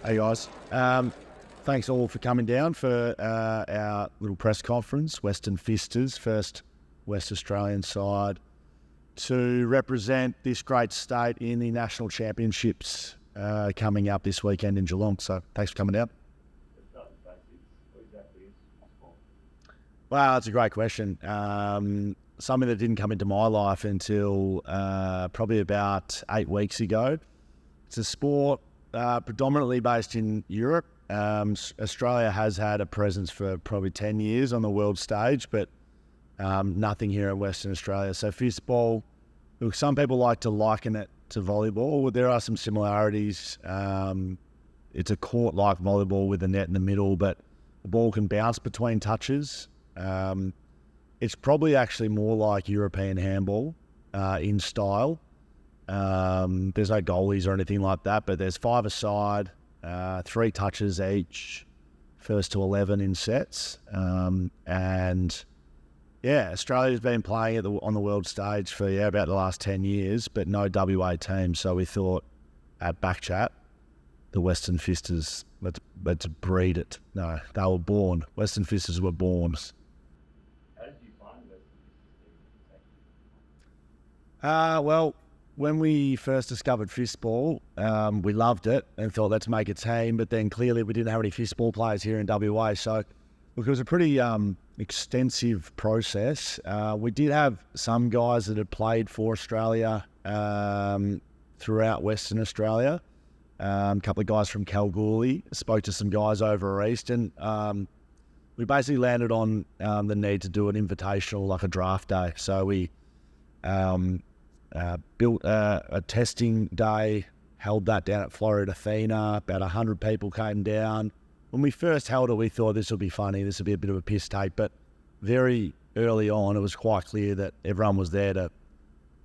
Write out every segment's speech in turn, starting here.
Hey guys, thanks all for coming down for our little press conference, Western Fisters, first West Australian side to represent this great state in the national championships coming up this weekend in Geelong. So thanks for coming down. Well, that's a great question. Something that didn't come into my life until probably about 8 weeks ago. It's a sport predominantly based in Europe. Australia has had a presence for probably 10 years on the world stage, but nothing here in Western Australia. So fistball, look, some people like to liken it to volleyball. There are some similarities. It's a court-like volleyball with a net in the middle, but the ball can bounce between touches. It's probably actually more like European handball in style. There's no goalies or anything like that, but there's 5 a side, 3 touches each, first to 11 in sets. And yeah, Australia's been playing on the world stage for about the last 10 years, but no WA team. So we thought at Backchat, the Western Fisters, let's breed it. No, they were born. Western Fisters were born. How did you find the Western Well, when we first discovered fistball, we loved it and thought, let's make a team. But then clearly we didn't have any fistball players here in WA. So look, it was a pretty extensive process. We did have some guys that had played for Australia throughout Western Australia. A couple of guys from Kalgoorlie, spoke to some guys over east, and we basically landed on the need to do an invitational, like a draft day. So we built a testing day, held that down at Florida Athena. About 100 people came down. When we first held it, we thought this would be funny. This would be a bit of a piss take, but very early on, it was quite clear that everyone was there to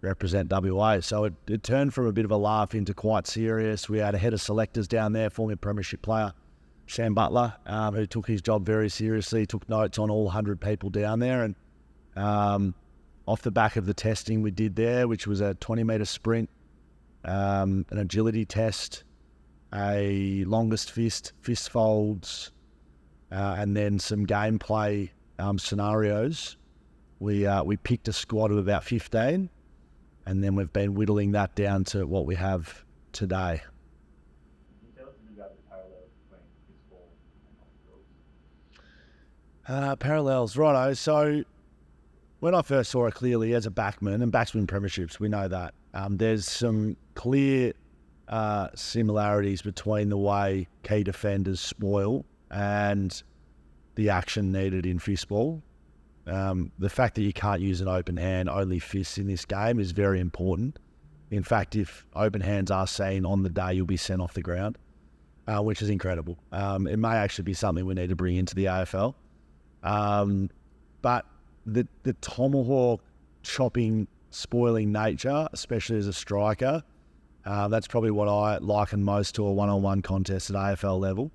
represent WA. So it turned from a bit of a laugh into quite serious. We had a head of selectors down there, former premiership player, Sam Butler, who took his job very seriously, took notes on all 100 people down there. And off the back of the testing we did there, which was a 20-metre sprint, an agility test, a longest fist folds, and then some gameplay scenarios, we picked a squad of about 15, and then we've been whittling that down to what we have today. Can you tell us a bit about the parallels between fistball and hockey? Parallels, righto. So when I first saw it clearly as a backman, and backs win premierships, we know that, there's some clear similarities between the way key defenders spoil and the action needed in fistball. The fact that you can't use an open hand, only fists in this game, is very important. In fact, if open hands are seen on the day, you'll be sent off the ground, which is incredible. It may actually be something we need to bring into the AFL. But the tomahawk chopping, spoiling nature, especially as a striker, that's probably what I liken most to a one-on-one contest at AFL level.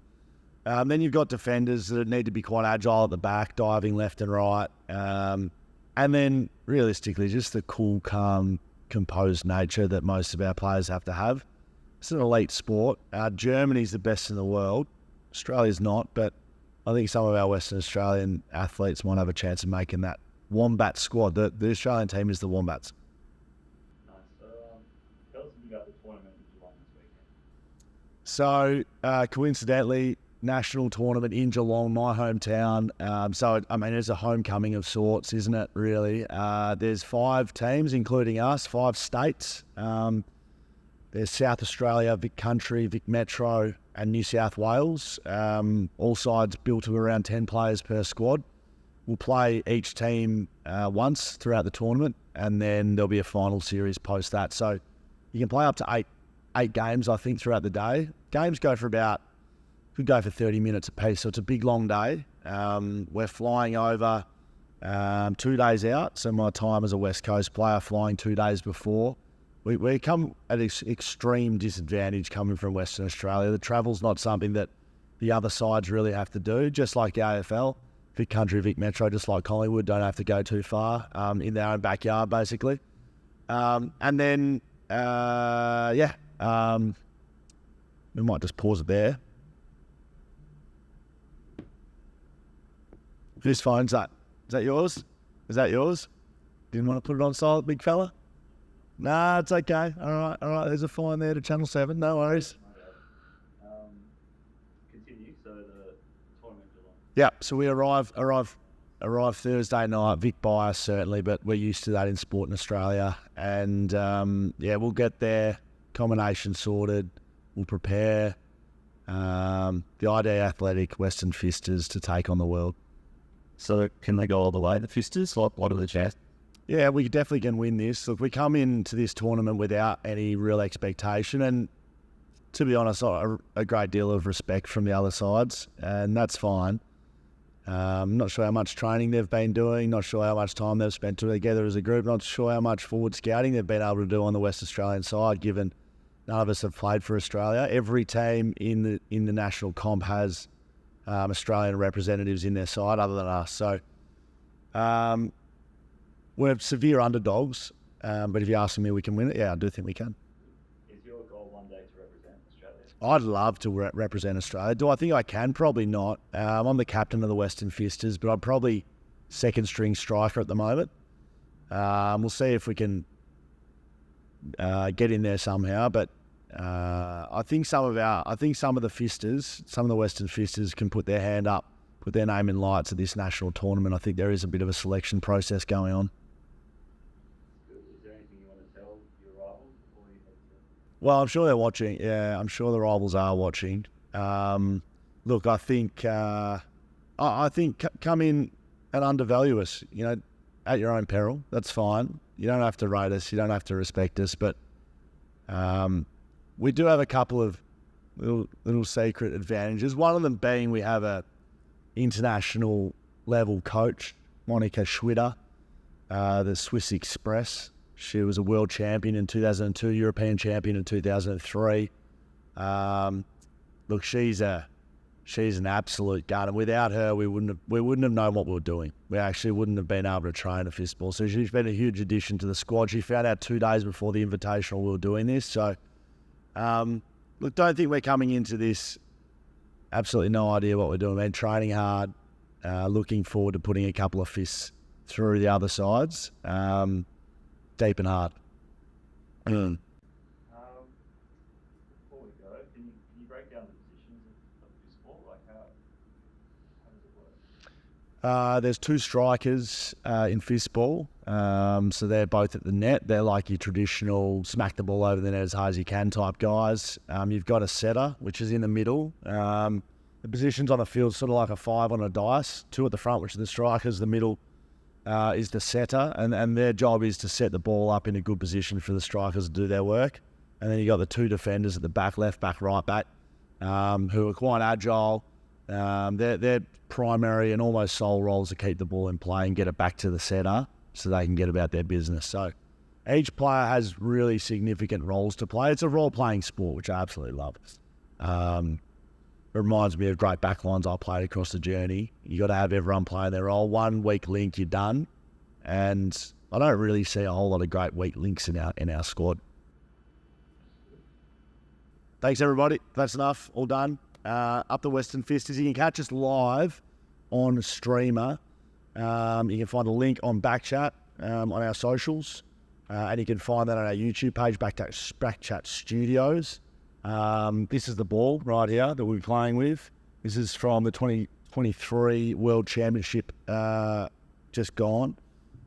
Then you've got defenders that need to be quite agile at the back, diving left and right. And then realistically, just the cool, calm, composed nature that most of our players have to have. It's an elite sport. Germany's the best in the world. Australia's not, but I think some of our Western Australian athletes might have a chance of making that Wombat squad. The Australian team is the Wombats. Nice. So tell us a bit about the tournament that you won this weekend. So coincidentally, national tournament in Geelong, my hometown. So I mean, it's a homecoming of sorts, isn't it? Really. There's 5 teams, including us, 5 states. There's South Australia, Vic Country, Vic Metro, and New South Wales. All sides built to around 10 players per squad. We'll play each team once throughout the tournament, and then there'll be a final series post that. So you can play up to eight games, I think, throughout the day. Games could go for 30 minutes apiece, so it's a big, long day. We're flying over 2 days out, so my time as a West Coast player flying 2 days before. We come at an extreme disadvantage coming from Western Australia. The travel's not something that the other sides really have to do, just like the AFL. Vic Country, Vic Metro, just like Collingwood, don't have to go too far in their own backyard, basically. And then, we might just pause it there. Whose phone's that? Is that yours? Is that yours? Didn't want to put it on silent, big fella? Nah, it's okay. All right. There's a fine there to Channel 7. No worries. Continue. So the tournament Geelong. Yeah, so we arrive Thursday night. Vic bias certainly, but we're used to that in sport in Australia. And we'll get there. Combination sorted. We'll prepare. The ID Athletic Western Fisters to take on the world. So can they go all the way, the Fisters? What are the chances? Yeah, we definitely can win this. Look, we come into this tournament without any real expectation, and to be honest, a great deal of respect from the other sides, and that's fine. Not sure how much training they've been doing, not sure how much time they've spent together as a group, not sure how much forward scouting they've been able to do on the West Australian side, given none of us have played for Australia. Every team in the national comp has Australian representatives in their side other than us. So we're severe underdogs, but if you're asking me we can win it, yeah, I do think we can. Is your goal one day to represent Australia? I'd love to represent Australia. Do I think I can? Probably not. I'm the captain of the Western Fisters, but I'm probably second string striker at the moment. We'll see if we can get in there somehow, but I think some of the Fisters, some of the Western Fisters can put their hand up, put their name in lights at this national tournament. I think there is a bit of a selection process going on. Is there anything you want to tell your rivals before you head to? Well, I'm sure they're watching. Yeah, I'm sure the rivals are watching. Look, I think come in and undervalue us. At your own peril. That's fine. You don't have to rate us. You don't have to respect us. But we do have a couple of little secret advantages. One of them being we have a international level coach, Monica Schwitter, the Swiss Express. She was a world champion in 2002, European champion in 2003. Look, she's an absolute gun, and without her, we wouldn't have known what we were doing. We actually wouldn't have been able to train a fistball. So she's been a huge addition to the squad. She found out 2 days before the Invitational we were doing this. So, look, don't think we're coming into this absolutely no idea what we're doing. We're training hard, looking forward to putting a couple of fists through the other sides, deep and hard. Before we go, can you break down the positions of fistball? Like how does it work? There's 2 strikers in fistball, so they're both at the net. They're like your traditional smack the ball over the net as hard as you can type guys. You've got a setter, which is in the middle. The positions on the field sort of like a 5 on a dice. 2 at the front, which are the strikers. The middle is the setter, and their job is to set the ball up in a good position for the strikers to do their work. And then you got the 2 defenders at the back, left back, right back, who are quite agile. Their primary and almost sole role is to keep the ball in play and get it back to the setter so they can get about their business. So each player has really significant roles to play. It's a role-playing sport, which I absolutely love. It reminds me of great backlines I played across the journey. You got to have everyone playing their role. 1 weak link, you're done. And I don't really see a whole lot of great weak links in our squad. Thanks, everybody. That's enough. All done. Up the Western Fisters. You can catch us live on Streamer. You can find a link on Backchat on our socials. And you can find that on our YouTube page, Backchat Studios. This is the ball right here that we're playing with. This is from the 2023 World Championship just gone.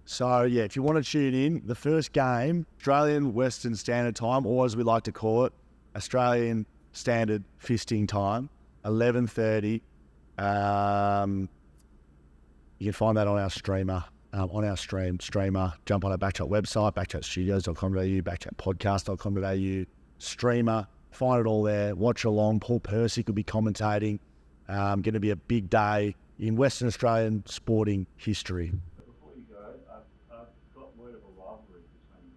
So, yeah, if you want to tune in, the first game, Australian Western Standard Time, or as we like to call it, Australian Standard Fisting Time, 11:30. You can find that on our streamer, streamer. Jump on our Backchat website, backchatstudios.com.au, backchatpodcast.com.au, streamer. Find it all there. Watch along. Paul Percy could be commentating. Going to be a big day in Western Australian sporting history. Before you go, I've got word of a rivalry between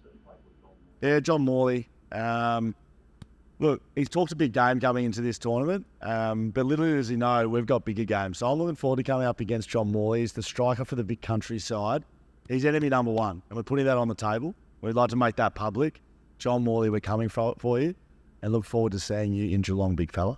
certain players with John Morley. Yeah, John Morley. Look, he's talked a big game coming into this tournament, but little does he know we've got bigger games. So I'm looking forward to coming up against John Morley. He's the striker for the big country side. He's enemy number 1, and we're putting that on the table. We'd like to make that public. John Morley, we're coming for you, and look forward to seeing you in Geelong, big fella.